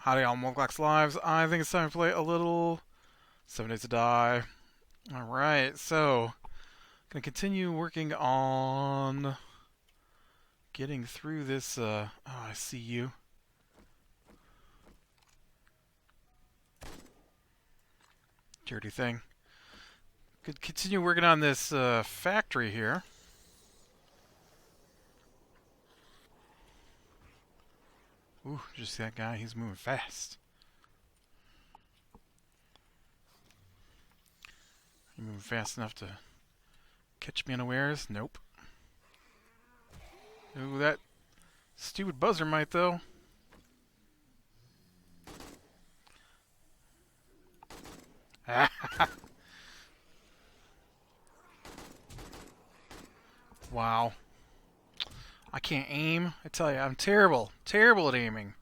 Howdy, all Moglax Lives. I think it's time to play a little 7 Days to Die. Alright, so, gonna continue working on getting through this, oh, I see you. Dirty thing. Could continue working on this, factory here. Ooh, just see that guy? He's moving fast. You moving fast enough to catch me unawares? Nope. Ooh, that stupid buzzer might, though. Wow. I can't aim. I tell you, I'm terrible. Terrible at aiming.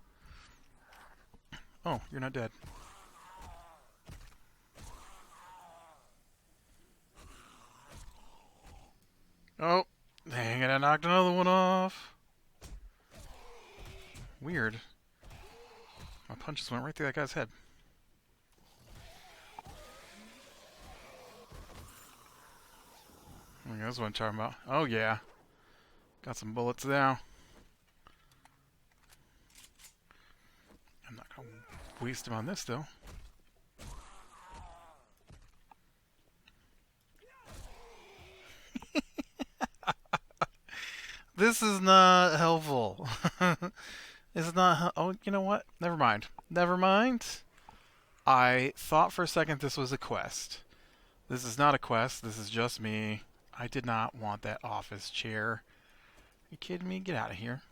Oh, you're not dead. Oh, dang it, I knocked another one off. Weird. My punches went right through that guy's head. Okay, that's what I'm talking about. Oh, yeah. Got some bullets now. I'm not going to waste them on this, though. This is not helpful. This is not... Oh, you know what? Never mind. Never mind. I thought for a second this was a quest. This is not a quest. This is just me. I did not want that office chair. Are you kidding me? Get out of here.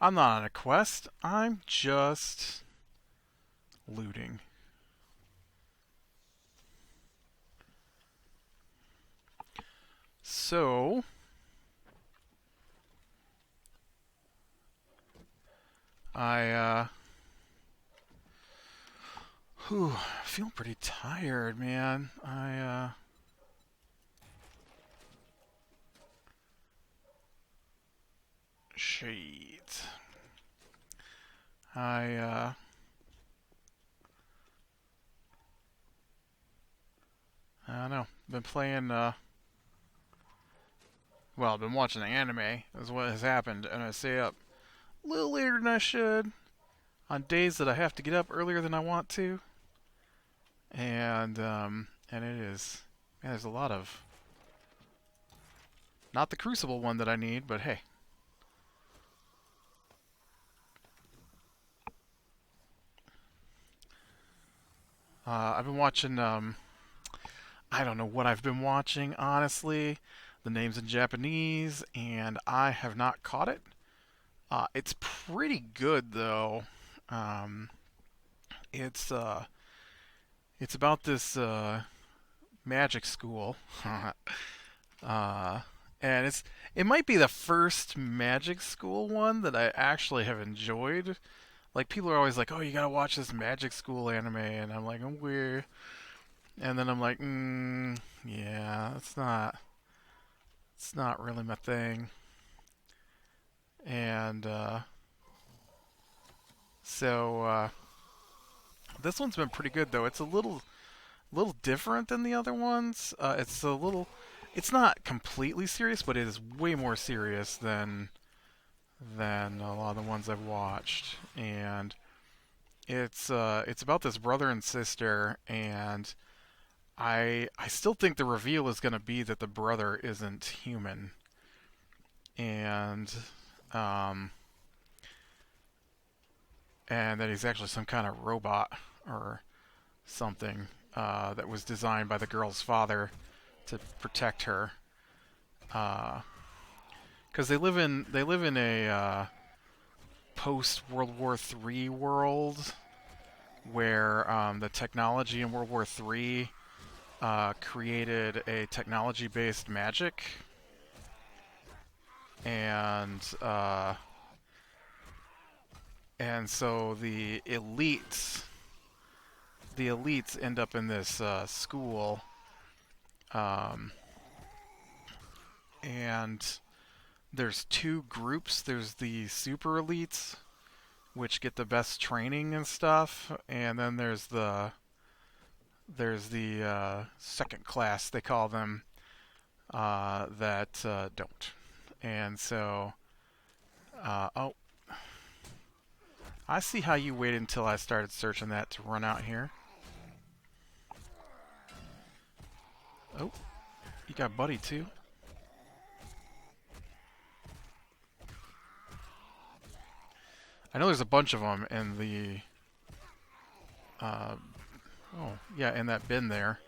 I'm not on a quest. I'm just looting. So, I feel pretty tired, man. Shit. I don't know. Been playing, well, I've been watching the anime, is what has happened, and I stay up a little later than I should on days that I have to get up earlier than I want to. And it is, man, there's a lot of, not the Crucible one that I need, but hey. I've been watching, I don't know what I've been watching, honestly. The name's in Japanese, and I have not caught it. It's pretty good, though. Um, it's, it's about this, magic school. uh, and it might be the first magic school one that I actually have enjoyed. Like, people are always like, oh, you gotta watch this magic school anime, and I'm like, oh, weird. And then I'm like, yeah, it's not really my thing. And, so, this one's been pretty good, though. It's a little different than the other ones. It's not completely serious, but it is way more serious than a lot of the ones I've watched. And it's about this brother and sister, and I still think the reveal is going to be that the brother isn't human, and um, and that he's actually some kind of robot or something that was designed by the girl's father to protect her. Because they live in a post World War III world where the technology in World War III created a technology-based magic, and so the elites end up in this school, um, and there's two groups. There's the super elites, which get the best training and stuff, and then there's the second class they call them that don't. And so, oh, I see how you waited until I started searching that to run out here. Oh, you got Buddy too. I know there's a bunch of them in the. Uh, oh, yeah, in that bin there.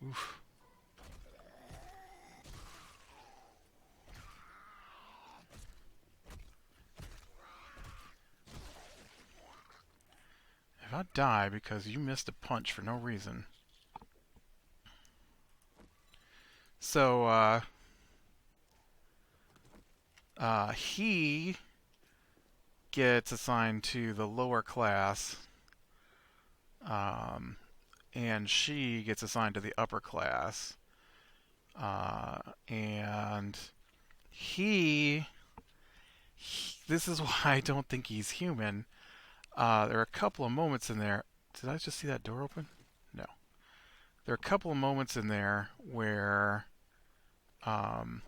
Oof. If I die because you missed a punch for no reason. So, he gets assigned to the lower class, um, and she gets assigned to the upper class. And he, this is why I don't think he's human. There are a couple of moments in there. Did I just see that door open? No. There are a couple of moments in there um,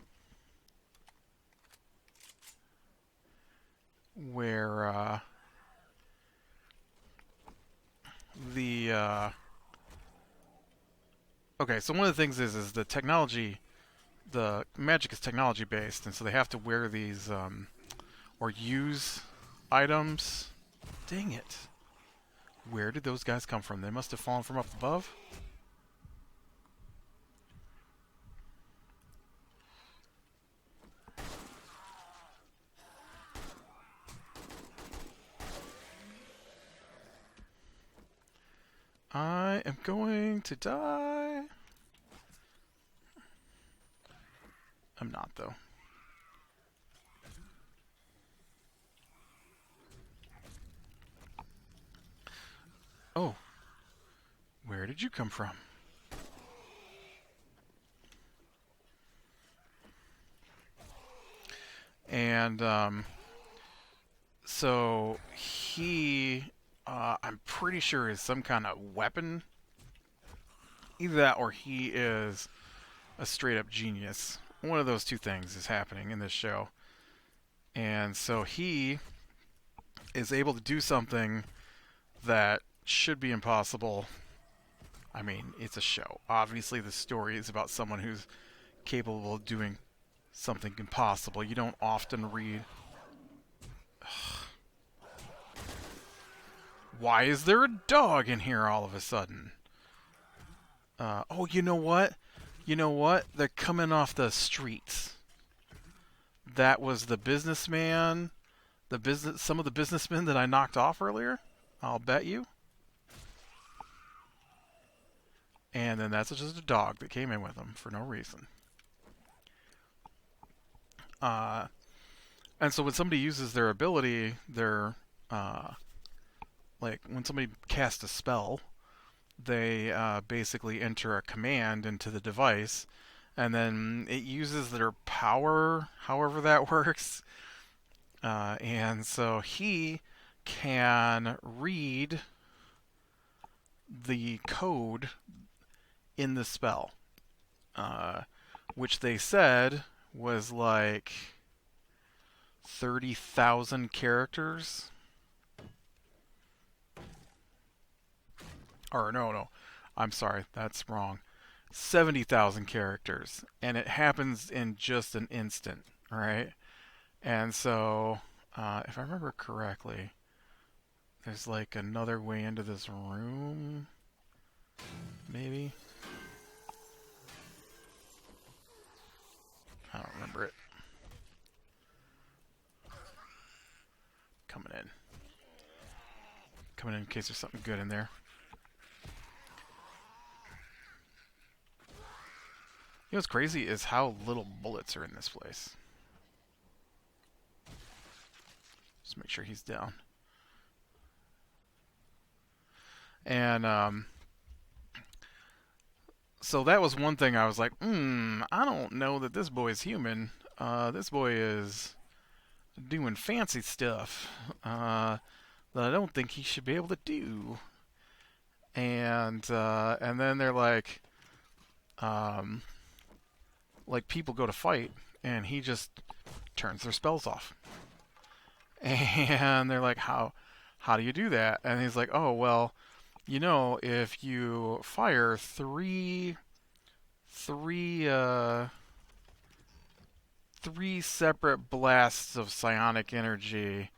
where the okay. So one of the things is the technology. The magic is technology based, and so they have to wear these or use items. Dang it! Where did those guys come from? They must have fallen from up above. I am going to die. I'm not, though. Oh, where did you come from? And so he, I'm pretty sure, is some kind of weapon. Either that or he is a straight up genius. One of those two things is happening in this show. And so he is able to do something that should be impossible. I mean, it's a show. Obviously, the story is about someone who's capable of doing something impossible. You don't often read. Why is there a dog in here all of a sudden? Oh, you know what? You know what? They're coming off the streets. That was the businessman, some of the businessmen that I knocked off earlier. I'll bet you. And then that's just a dog that came in with them for no reason. And so when somebody uses their ability, like when somebody casts a spell, they basically enter a command into the device, and then it uses their power, however that works. And so he can read the code in the spell, which they said was like 30,000 characters. Or no, I'm sorry, that's wrong. 70,000 characters, and it happens in just an instant, right? And so, if I remember correctly, there's like another way into this room, maybe? I don't remember it. Coming in. Coming in case there's something good in there. You know what's crazy is how little bullets are in this place. Just make sure he's down. And so that was one thing I was like, I don't know that this boy's human. this boy is doing fancy stuff that I don't think he should be able to do. And then they're um, like people go to fight, and he just turns their spells off. And they're like, how do you do that? And he's like, oh well, if you fire three three separate blasts of psionic energy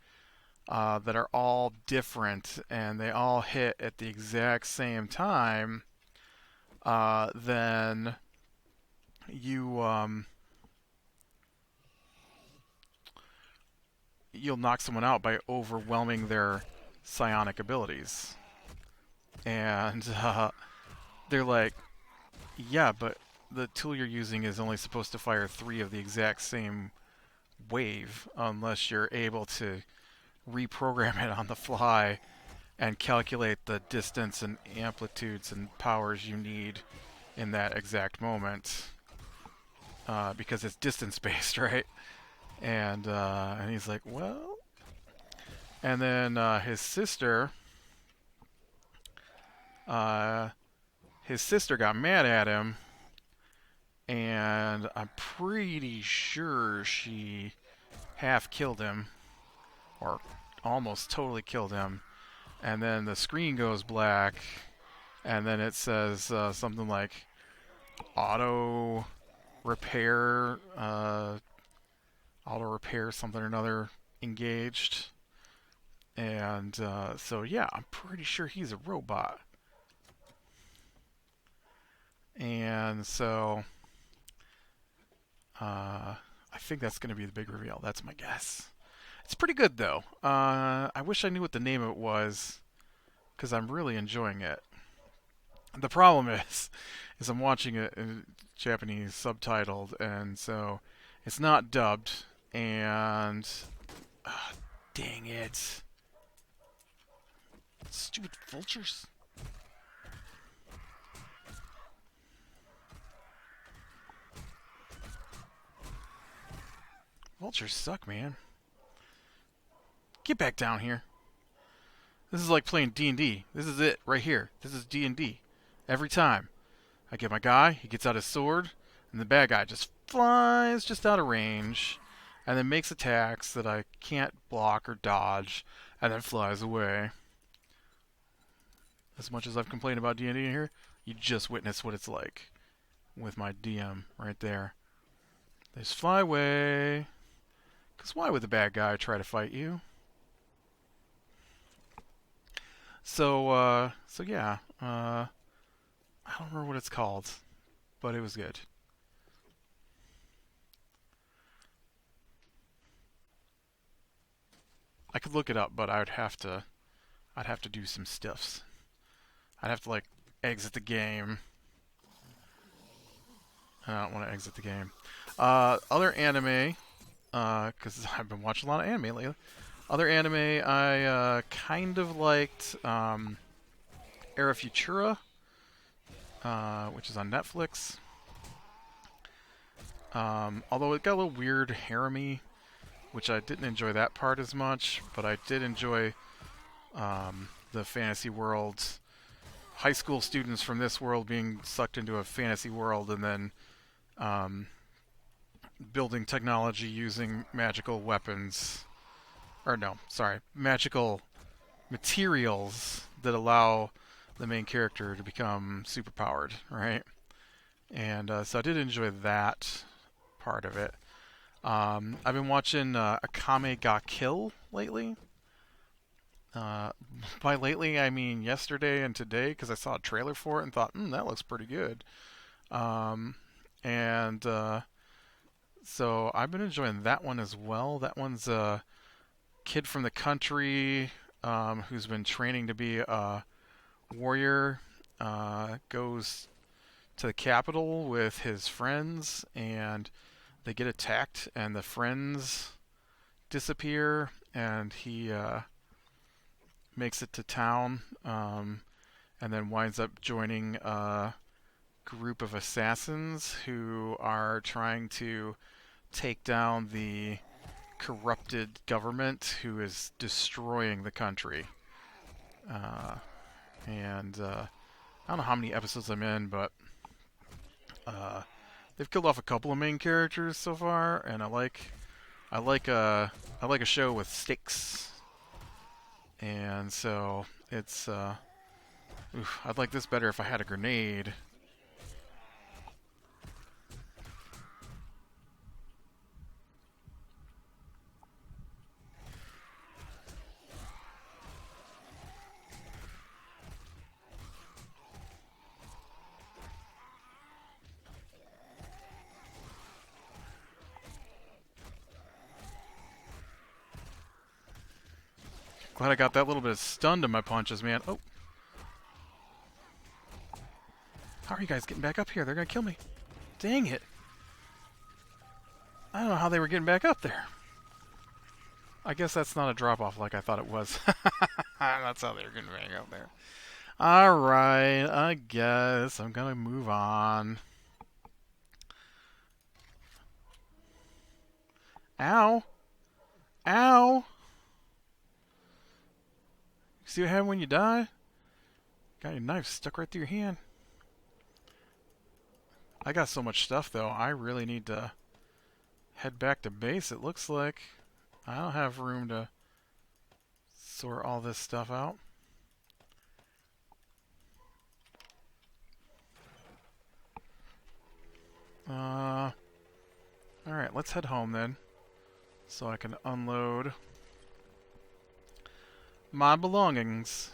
that are all different and they all hit at the exact same time, then you you'll knock someone out by overwhelming their psionic abilities. And they're like, yeah, but the tool you're using is only supposed to fire three of the exact same wave unless you're able to reprogram it on the fly and calculate the distance and amplitudes and powers you need in that exact moment, because it's distance based, right? And he's like, well, and then uh, his sister got mad at him, and I'm pretty sure she half killed him, or almost totally killed him. And then the screen goes black, and then it says something like auto repair, something or another engaged. And so, yeah, I'm pretty sure he's a robot. And so, I think that's going to be the big reveal. That's my guess. It's pretty good, though. I wish I knew what the name of it was, because I'm really enjoying it. The problem is I'm watching it in Japanese subtitled, and so it's not dubbed. And dang it, stupid vultures! Vultures suck, man. Get back down here. This is like playing D&D. This is it right here. This is D&D. Every time I get my guy, he gets out his sword, and the bad guy just flies just out of range, and then makes attacks that I can't block or dodge, and then flies away. As much as I've complained about D&D in here, you just witnessed what it's like with my DM right there. They just fly away. Because why would the bad guy try to fight you? So yeah. I don't remember what it's called, but it was good. I could look it up, but I'd have to do some stuffs. I'd have to like exit the game. I don't want to exit the game. Other anime, because I've been watching a lot of anime lately. Other anime I kind of liked, Era Futura, which is on Netflix. Although it got a little weird, harem-y, which I didn't enjoy that part as much, but I did enjoy the fantasy world. High school students from this world being sucked into a fantasy world and then building technology using magical weapons. Or no, sorry, magical materials that allow the main character to become superpowered, right? And so I did enjoy that part of it. I've been watching Akame ga Kill lately. Uh, by lately, I mean yesterday and today, because I saw a trailer for it and thought, that looks pretty good. Um, and so I've been enjoying that one as well. That one's a kid from the country who's been training to be a warrior, goes to the capital with his friends, and they get attacked, and the friends disappear, and he makes it to town, and then winds up joining a group of assassins who are trying to take down the corrupted government who is destroying the country. Uh, and I don't know how many episodes I'm in, but uh, they've killed off a couple of main characters so far, and I like I like a show with stakes, and so it's oof, I'd like this better if I had a grenade. Glad I got that little bit of stun to my punches, man. Oh, how are you guys getting back up here? They're gonna kill me. Dang it. I don't know how they were getting back up there. I guess that's not a drop-off like I thought it was. That's how they were getting back up there. Alright, I guess I'm gonna move on. Ow! Ow! See what happened when you die? Got your knife stuck right through your hand. I got so much stuff, though. I really need to head back to base, it looks like. I don't have room to sort all this stuff out. Alright, let's head home then. So I can unload my belongings.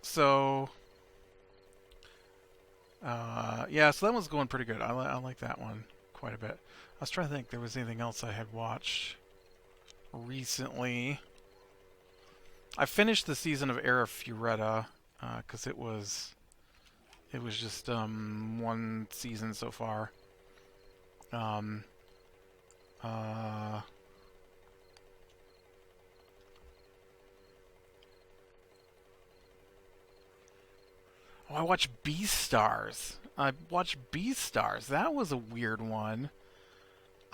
So yeah, so that one's going pretty good. I like that one quite a bit. I was trying to think if there was anything else I had watched recently. I finished the season of Era Fureta because it was just one season so far. Um, uh, Oh, I watched Beastars. I watched Beastars. That was a weird one.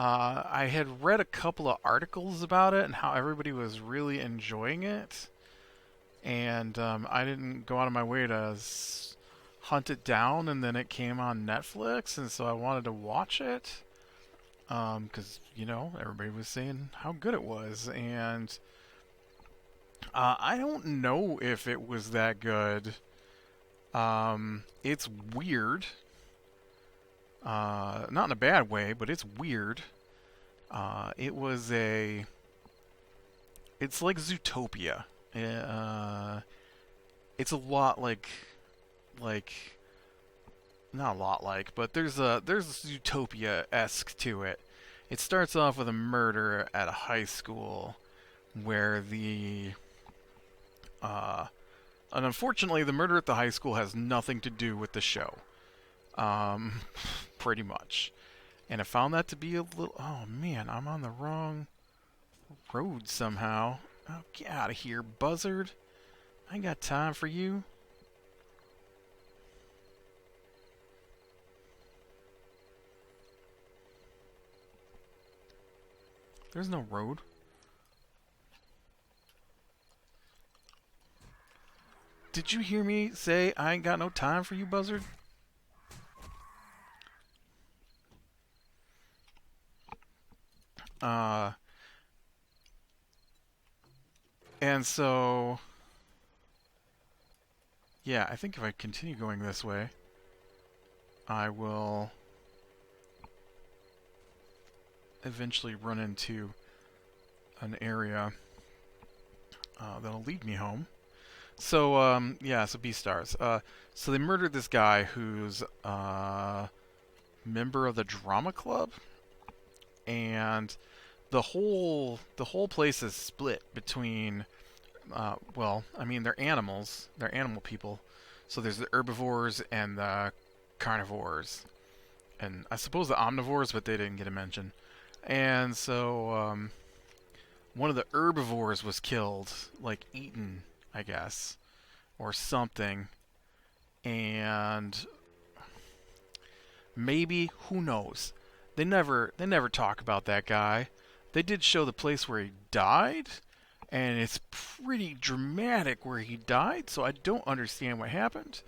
I had read a couple of articles about it and how everybody was really enjoying it. And I didn't go out of my way to hunt it down, and then it came on Netflix, and so I wanted to watch it. Because, you know, everybody was saying how good it was. And I don't know if it was that good. It's weird. Not in a bad way, but it's weird. It was a... It's like Zootopia. It's a lot like... Not a lot like, but there's Zootopia-esque to it. It starts off with a murder at a high school where and unfortunately, the murder at the high school has nothing to do with the show. Pretty much. And I found that to be a little... Oh, man, I'm on the wrong road somehow. Oh, get out of here, buzzard. I ain't got time for you. There's no road. Did you hear me say I ain't got no time for you, buzzard? And so... Yeah, I think if I continue going this way, I will eventually run into an area that'll lead me home. So, yeah, so Beastars. So they murdered this guy who's a member of the drama club, and the whole place is split between, well, I mean, they're animals. They're animal people. So there's the herbivores and the carnivores. And I suppose the omnivores, but they didn't get a mention. And so, one of the herbivores was killed, like eaten, I guess, or something. And maybe, who knows? They never talk about that guy. They did show the place where he died, and it's pretty dramatic where he died, so I don't understand what happened.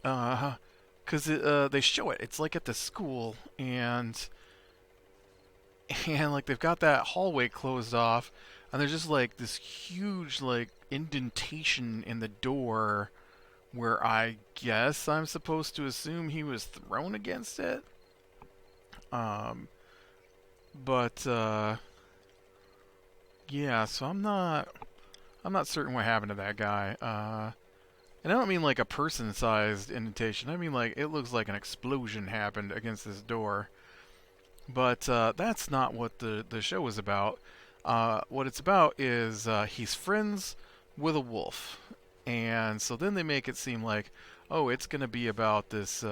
Because they show it. It's like at the school, and like they've got that hallway closed off, and there's just like this huge like indentation in the door where I guess I'm supposed to assume he was thrown against it. Um, but yeah, so I'm not certain what happened to that guy. And I don't mean like a person-sized indentation. I mean like it looks like an explosion happened against this door. But that's not what the show is about. What it's about is he's friends with a wolf, and so then they make it seem like, oh, it's going to be about this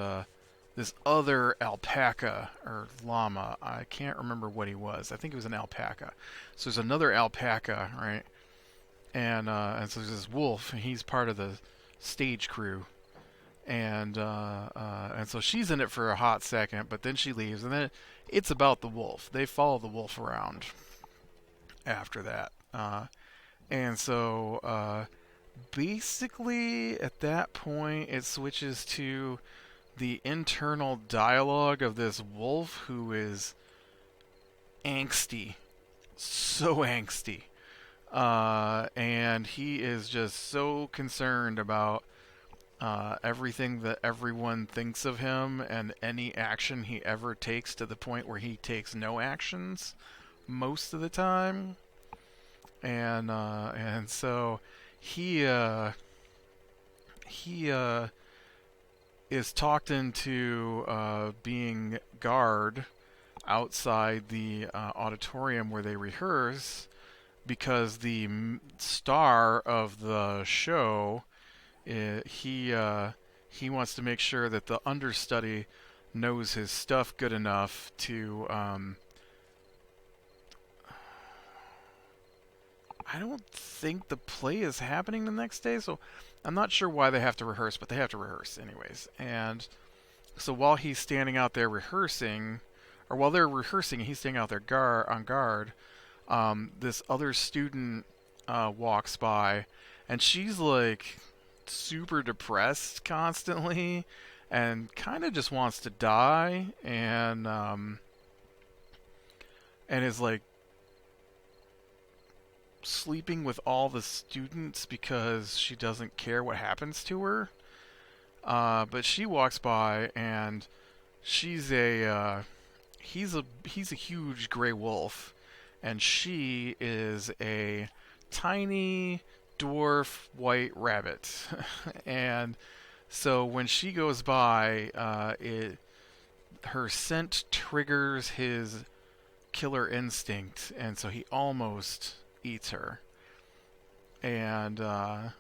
other alpaca or llama. I can't remember what he was. I think it was an alpaca. So there's another alpaca, right? And so there's this wolf, and he's part of the stage crew, and so she's in it for a hot second, but then she leaves, and then it's about the wolf. They follow the wolf around after that, and so basically at that point it switches to the internal dialogue of this wolf who is angsty, so angsty, and he is just so concerned about everything that everyone thinks of him and any action he ever takes to the point where he takes no actions most of the time. And so he he is talked into being guard outside the auditorium where they rehearse because the star of the show he wants to make sure that the understudy knows his stuff good enough to I don't think the play is happening the next day, so I'm not sure why they have to rehearse, but they have to rehearse anyways. And so while he's standing out there rehearsing, or while they're rehearsing, he's standing out there on guard. This other student walks by, and she's like super depressed constantly, and kind of just wants to die, and is like sleeping with all the students because she doesn't care what happens to her. But she walks by, and she's he's a huge gray wolf, and she is a tiny dwarf white rabbit. And so when she goes by, her scent triggers his killer instinct, and so he almost eats her. And but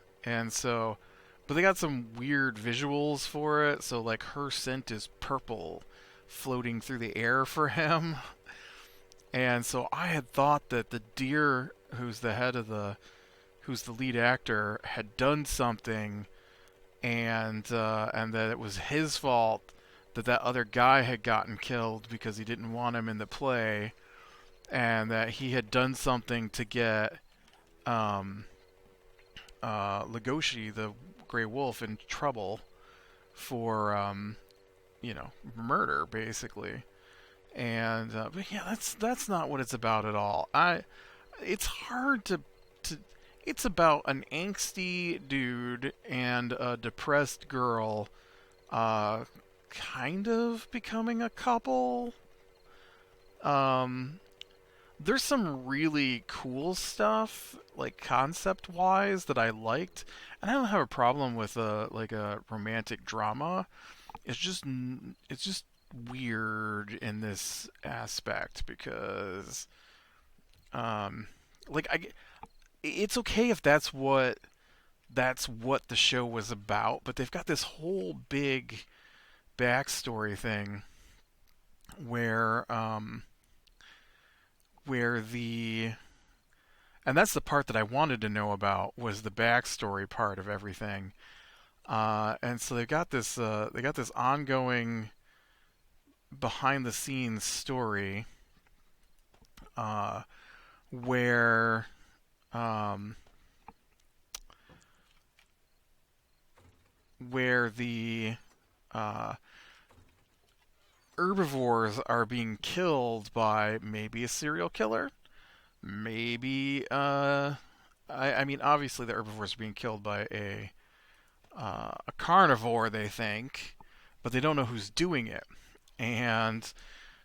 they got some weird visuals for it. So like her scent is purple, floating through the air for him. And so I had thought that the deer, who's the lead actor, had done something, and that it was his fault that other guy had gotten killed because he didn't want him in the play, and that he had done something to get um, Legoshi, the Grey Wolf, in trouble for murder, basically. And but yeah, that's not what it's about at all. It's hard to it's about an angsty dude and a depressed girl, uh, kind of becoming a couple. Um, there's some really cool stuff, like concept wise, that I liked, and I don't have a problem with a romantic drama. It's just weird in this aspect because um, like it's okay if that's what the show was about, but they've got this whole big backstory thing where where the And that's the part that I wanted to know about was the backstory part of everything. And so they got this ongoing behind the scenes story uh, where um, where the uh, herbivores are being killed by maybe a serial killer, maybe I mean obviously the herbivores are being killed by a carnivore they think, but they don't know who's doing it. And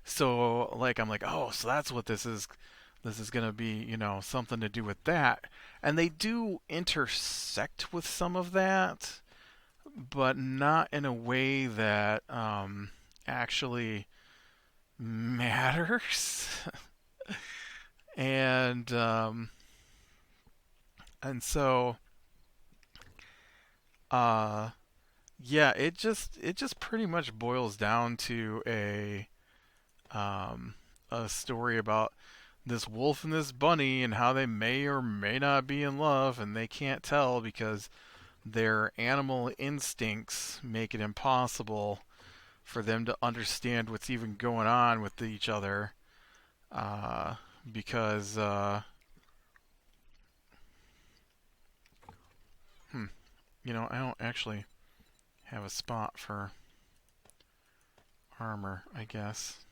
so like I'm like, oh, so that's what this is. This is gonna be, something to do with that. And they do intersect with some of that, but not in a way that actually matters. and and so uh yeah, it just pretty much boils down to um a story about this wolf and this bunny and how they may or may not be in love and they can't tell because their animal instincts make it impossible for them to understand what's even going on with each other uh, because hmm, I don't actually have a spot for armor, I guess.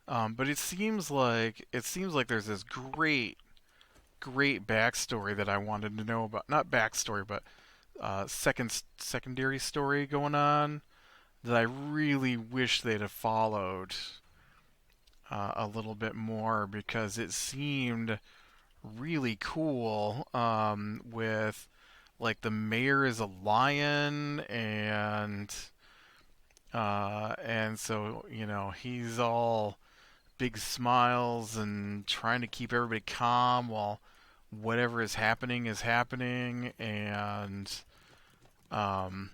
But it seems like there's this great backstory that I wanted to know about. Not backstory, but secondary story going on that I really wish they'd have followed a little bit more because it seemed really cool. With like the mayor is a lion and so he's all big smiles and trying to keep everybody calm while whatever is happening and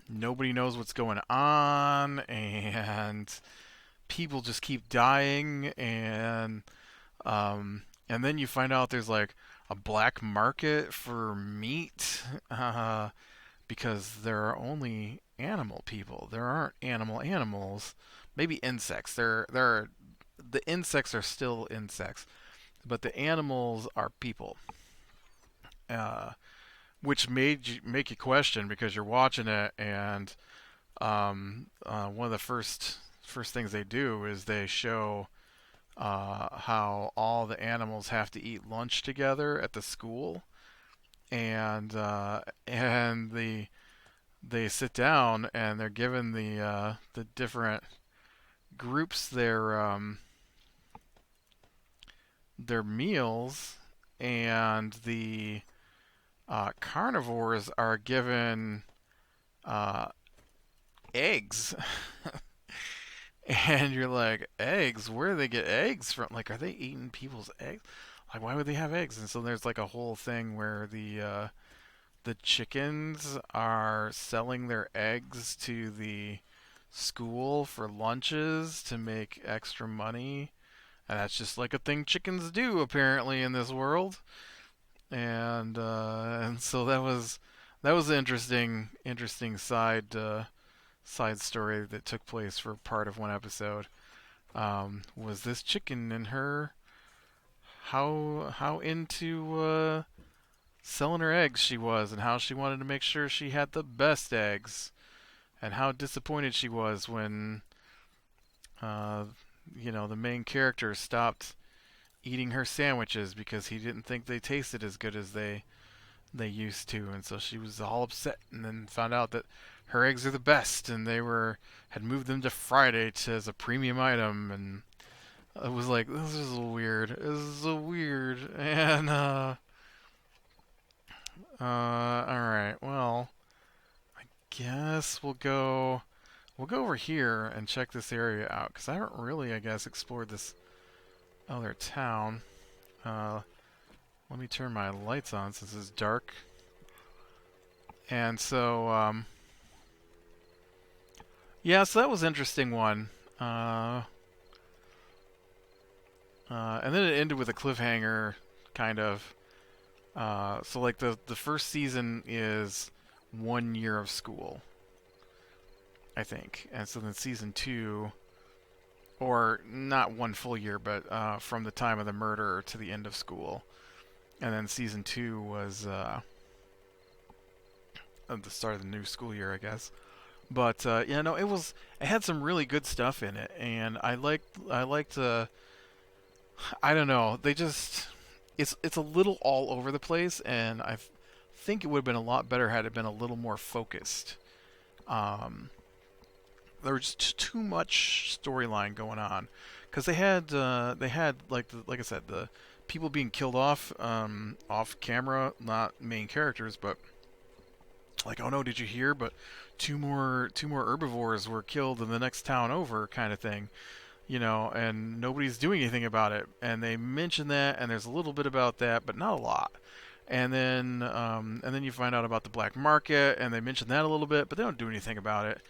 nobody knows what's going on and people just keep dying and then you find out there's like a black market for meat because there are only animal people. There aren't animals. Maybe insects. The insects are still insects, but the animals are people. Uh, which make you question because you're watching it and one of the first things they do is they show how all the animals have to eat lunch together at the school, and they sit down and they're given the different groups their meals, and the carnivores are given uh, eggs. And you're like, eggs? Where do they get eggs from? Like, are they eating people's eggs? Like, why would they have eggs? And so there's like a whole thing where the chickens are selling their eggs to the school for lunches to make extra money, and that's just like a thing chickens do apparently in this world. And so that was an interesting side story that took place for part of one episode. Was this chicken and her how into selling her eggs she was, and how she wanted to make sure she had the best eggs, and how disappointed she was when uh, the main character stopped eating her sandwiches because he didn't think they tasted as good as they used to, and so she was all upset, and then found out that her eggs are the best, and they were had moved them to Friday as a premium item, and it was like this is weird. This is so weird, and all right, well, guess we'll go over here and check this area out because I haven't really, I guess, explored this other town. Uh, Let me turn my lights on since it's dark. And so, Yeah, so that was an interesting one. Uh, and then it ended with a cliffhanger, kind of. So like the first season is 1 year of school, I think, and so then season two, or not one full year, but from the time of the murder to the end of school, and then season two was at the start of the new school year, I guess. But yeah, no, it had some really good stuff in it, and I liked I don't know, they just it's a little all over the place, and think it would have been a lot better had it been a little more focused. Um, there was just too much storyline going on because they had like I said, the people being killed off camera, not main characters, but like, oh no, did you hear? But two more herbivores were killed in the next town over, kind of thing, and nobody's doing anything about it. And they mention that, and there's a little bit about that, but not a lot. And then you find out about the black market, and they mention that a little bit, but they don't do anything about it.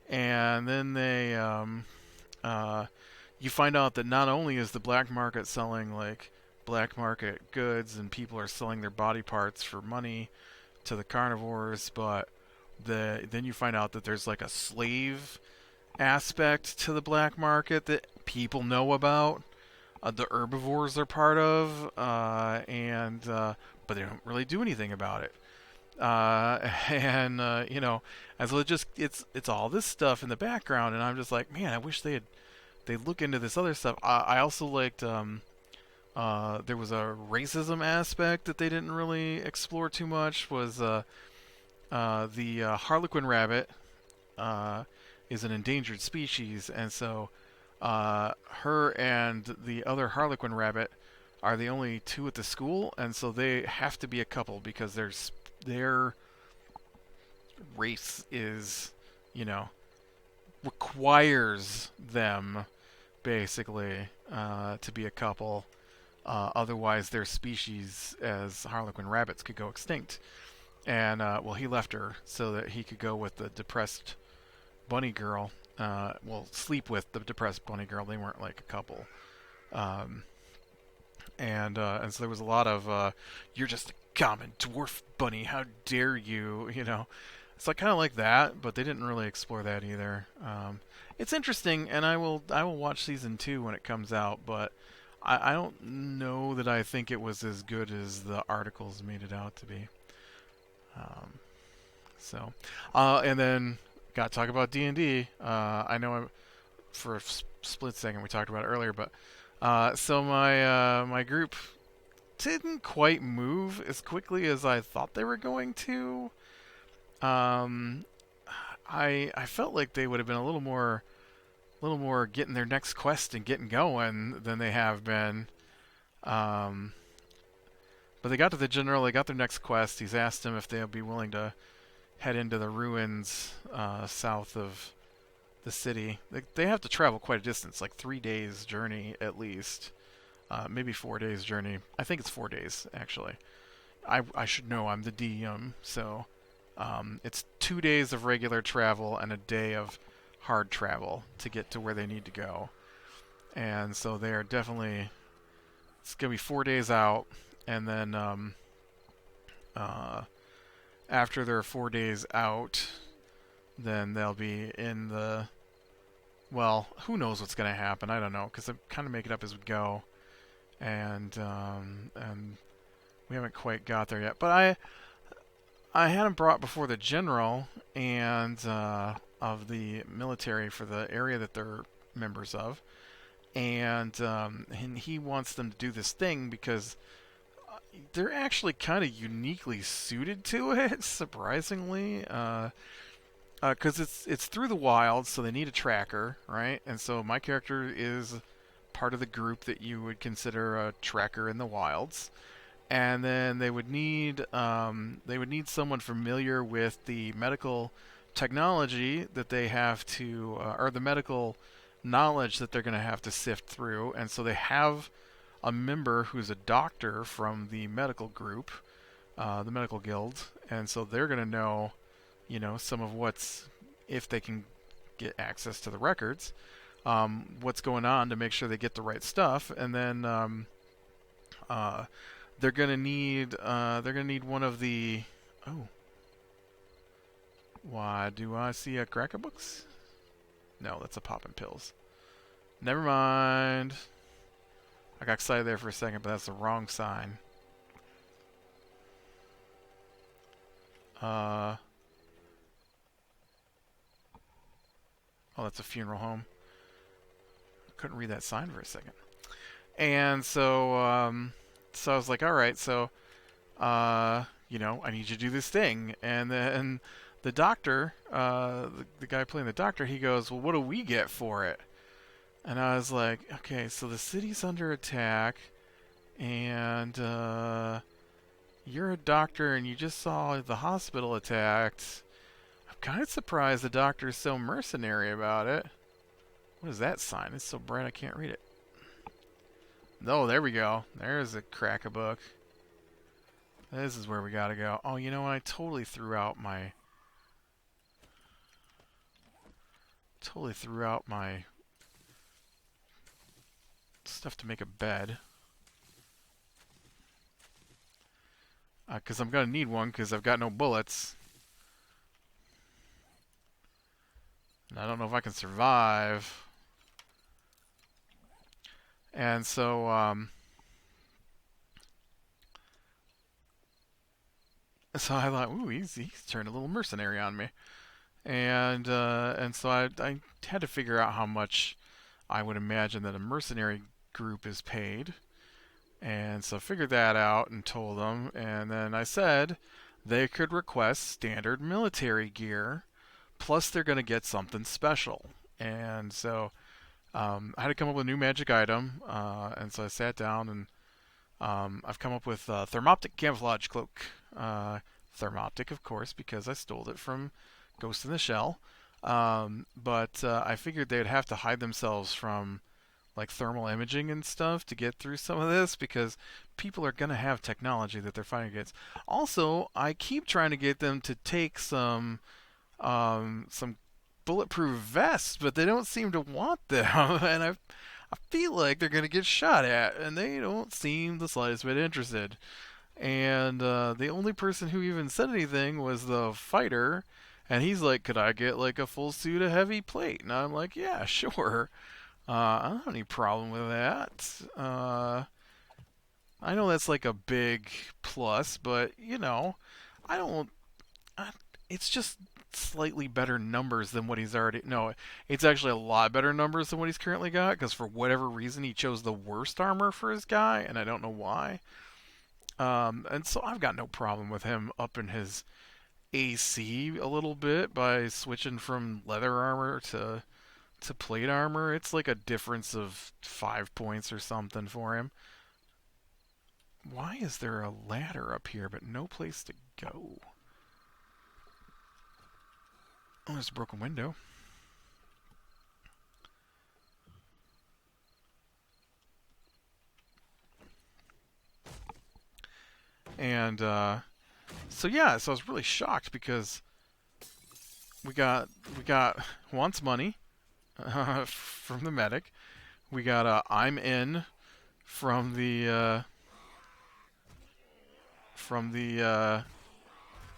And then you find out that not only is the black market selling like black market goods, and people are selling their body parts for money to the carnivores, but then you find out that there's like a slave aspect to the black market that people know about. The herbivores are part of, and but they don't really do anything about it. And and so it's all this stuff in the background, and I'm just like, man, I wish they look into this other stuff. I also liked there was a racism aspect that they didn't really explore too much. Was the Harlequin rabbit uh, is an endangered species, and so her and the other Harlequin rabbit are the only two at the school, and so they have to be a couple because their race is, you know, requires them basically to be a couple. Otherwise, their species as Harlequin rabbits could go extinct. And well, he left her so that he could go with the depressed bunny girl. Well, sleep with the depressed bunny girl. They weren't like a couple. Um, and so there was a lot of "you're just a common dwarf bunny. How dare you?" It's like kind of like that, but they didn't really explore that either. It's interesting, and I will watch season two when it comes out, but I don't know that I think it was as good as the articles made it out to be. Um, and then got to talk about D&D. I know for a split second we talked about it earlier, but so my group didn't quite move as quickly as I thought they were going to. Um, I felt like they would have been a little more getting their next quest and getting going than they have been. Um, but they got to the general. They got their next quest. He's asked them if they'll be willing to head into the ruins south of the city. They have to travel quite a distance, like 3 days journey at least, maybe 4 days journey. I think it's 4 days actually. I should know. I'm the DM, so it's 2 days of regular travel and a day of hard travel to get to where they need to go. And so they are definitely. It's gonna be 4 days out, and then uh, after they're 4 days out, then they'll be in the. Well, who knows what's gonna happen? I don't know because I'm kind of making it up as we go, and we haven't quite got there yet. But I had them brought before the general and of the military for the area that they're members of, and he wants them to do this thing because they're actually kind of uniquely suited to it, surprisingly. Because it's through the wilds, so they need a tracker, right? And so my character is part of the group that you would consider a tracker in the wilds. And then they would need someone familiar with the medical technology that they have to, or the medical knowledge that they're going to have to sift through. And so they have a member who's a doctor from the medical group, the medical guild, and so they're going to know, some of what's if they can get access to the records, what's going on to make sure they get the right stuff, and then uh, they're gonna need one of the. Oh, why do I see a cracker books? No, that's a poppin' pills. Never mind. I got excited there for a second, but that's the wrong sign. Oh, that's a funeral home. Couldn't read that sign for a second. And so I was like, all right, so, I need you to do this thing. And then the doctor, the guy playing the doctor, he goes, well, what do we get for it? And I was like, okay, so the city's under attack, and you're a doctor, and you just saw the hospital attacked. I'm kind of surprised the doctor's so mercenary about it. What is that sign? It's so bright I can't read it. No, there we go. There's a crack a book. This is where we gotta go. Oh, you know what? I totally threw out my stuff to make a bed. Because I'm gonna need one because I've got no bullets. And I don't know if I can survive. And so, so I thought, ooh, he's turned a little mercenary on me. And so I had to figure out how much I would imagine that a mercenary group is paid. And so I figured that out and told them. And then I said they could request standard military gear, plus they're going to get something special. And so I had to come up with a new magic item. And so I sat down and I've come up with a thermoptic camouflage cloak. Thermoptic, of course, because I stole it from Ghost in the Shell. But I figured they'd have to hide themselves from like thermal imaging and stuff to get through some of this because people are going to have technology that they're fighting against. Also, I keep trying to get them to take some bulletproof vests, but they don't seem to want them, and I feel like they're going to get shot at, and they don't seem the slightest bit interested. And the only person who even said anything was the fighter, and he's like, "Could I get like a full suit of heavy plate?" And I'm like, "Yeah, sure. I don't have any problem with that." I know that's like a big plus, but I don't. I, it's just slightly better numbers than what he's already. No, it's actually a lot better numbers than what he's currently got. Because for whatever reason, he chose the worst armor for his guy, and I don't know why. And so I've got no problem with him upping his AC a little bit by switching from leather armor to plate armor. It's like a difference of 5 points or something for him. Why is there a ladder up here but no place to go? Oh, there's a broken window. And so yeah, so I was really shocked because we got wants money from the medic. We got I'm in from the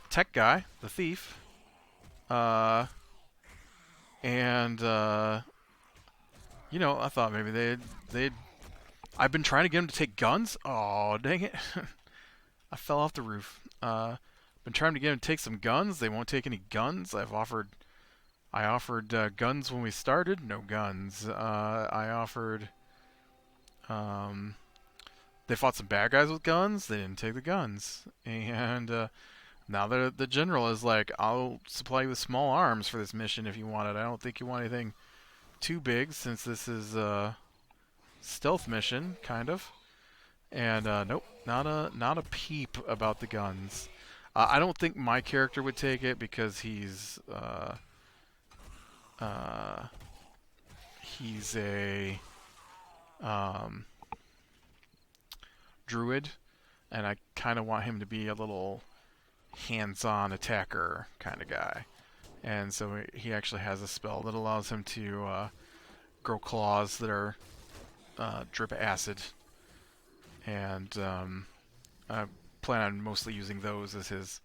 tech guy, the thief, uh, and I thought maybe they'd. I've been trying to get him to take guns. Oh, dang it! I fell off the roof. Been trying to get him to take some guns. They won't take any guns. I offered guns when we started. No guns. I offered. Um, they fought some bad guys with guns. They didn't take the guns. And now the general is like, I'll supply you with small arms for this mission if you want it. I don't think you want anything too big since this is a stealth mission, kind of. And nope, not a peep about the guns. I don't think my character would take it because uh, he's a um, druid, and I kind of want him to be a little hands-on attacker kind of guy. And so he actually has a spell that allows him to grow claws that are drip acid, and I plan on mostly using those as his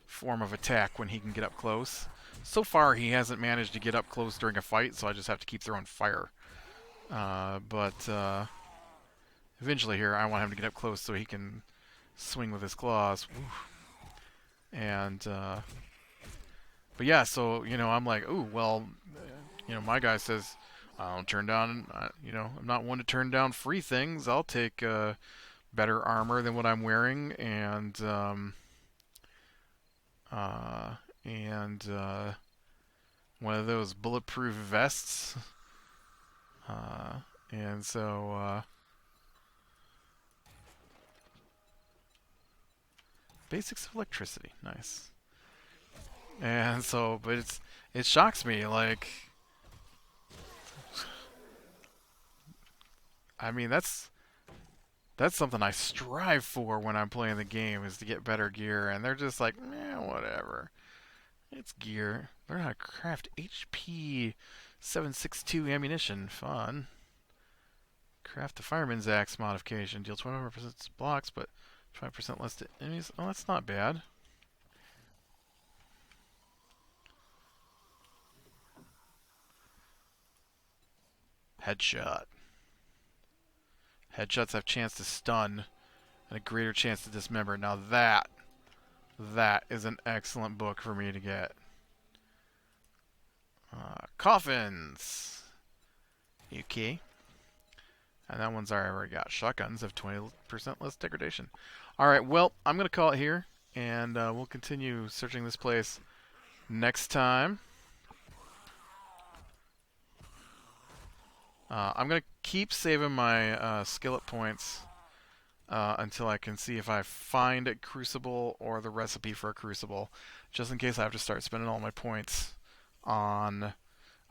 form of attack when he can get up close. So far, he hasn't managed to get up close during a fight, so I just have to keep throwing fire. But eventually here, I want him to get up close so he can swing with his claws. And, but yeah, so, I'm like, ooh, well, my guy says, I don't turn down, I'm not one to turn down free things. I'll take better armor than what I'm wearing, uh, and one of those bulletproof vests. And so, basics of electricity, nice. And so, but it shocks me, like, I mean, that's something I strive for when I'm playing the game, is to get better gear, and they're just like, whatever. It's gear. Learn how to craft HP 762 ammunition. Fun. Craft the Fireman's Axe modification. Deal 25% blocks, but 5% less to enemies. Oh, that's not bad. Headshot. Headshots have chance to stun and a greater chance to dismember. Now that is an excellent book for me to get. Coffins. Okay. And that one's I already got. Shotguns have 20% less degradation. Alright, well, I'm going to call it here, and we'll continue searching this place next time. I'm going to keep saving my skillet points until I can see if I find a crucible or the recipe for a crucible, just in case I have to start spending all my points on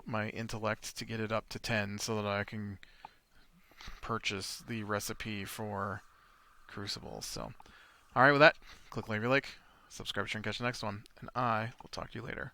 my intellect to get it up to 10 so that I can purchase the recipe for crucibles. So, alright, with that, click like if you like, subscribe and catch the next one, and I will talk to you later.